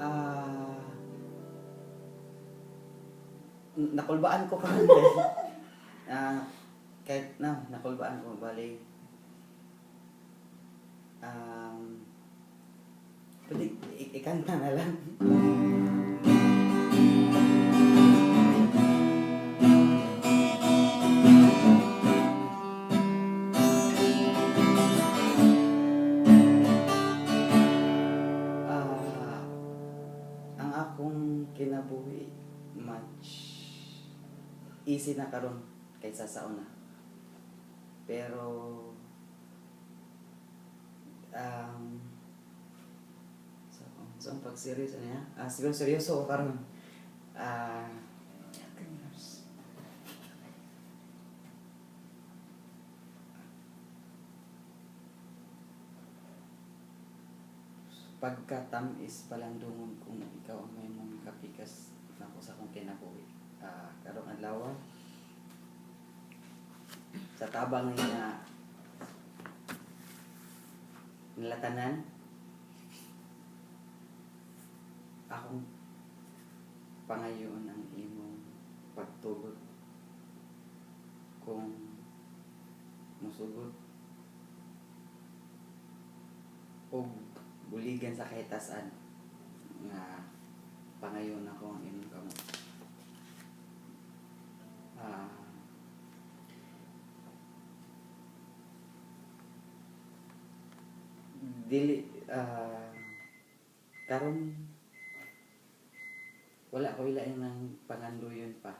Ah, nakulbaan ko pa rin. Ah, kahit na, nakulbaan ko, bali. Um, pwede, ikanta na lang. Ah, ang akong kinabuhi, much easy na karon kaysa sa una. Pero, um, so ang pag-seryoso niya, siguro seryoso ko karon. Ah, pagka-tamis palang dungon kung ikaw ang may mong kapikas na ko sa akong kinabuhi. Karong adlaw sa tabang nga nilatanan, akong pangayoon ang imong pagtugot kung musugot o buligan sa kahitasan nga pangayoon ako ang imong kamot. Ah, dili karon wala ko ilain ng panganduyon pa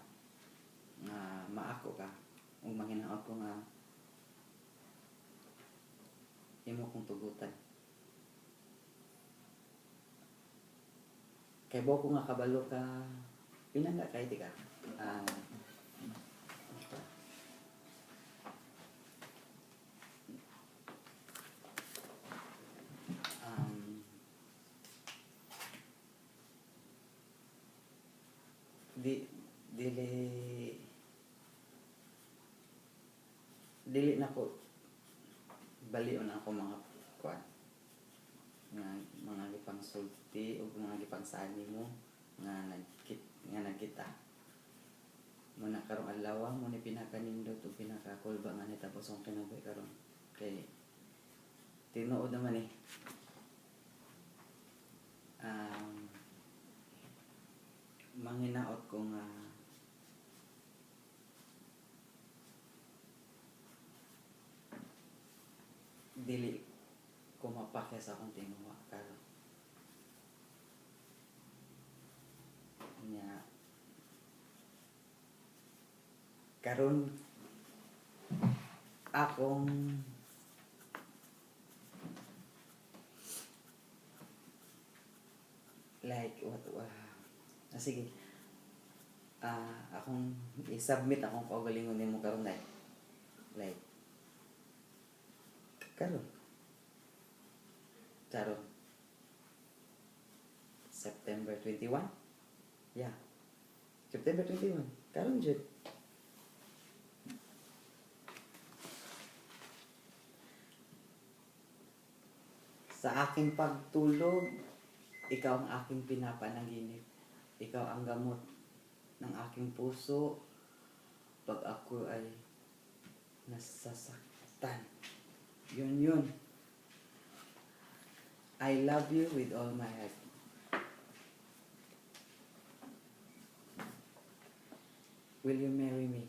nga maako ka ug manghinaot ko nga imo kong tugutan. Kay buo ko nga kabalo ka pinanga kay di ka. Ah, um, di dili dili na ko balion ako mga kuan nga mga gipang sulti o mga gipang sani mo nga nagkita mo na karong adlaw mo ni pinakanindot o pinakakulba nga nitapos ang kinabuhi karon kay tinuod naman manghinaot ko nga dili ko mapakya sa akong tinuwa karon nya karon akong like sige akong i-submit akong kaugalingon nimo karon like karon September 21. Yeah, September 21 karon jud. Sa aking pagtulog, ikaw ang aking pinapanaginip. Ikaw ang gamot ng aking puso pag ako ay nasasaktan. Yun. I love you with all my heart. Will you marry me?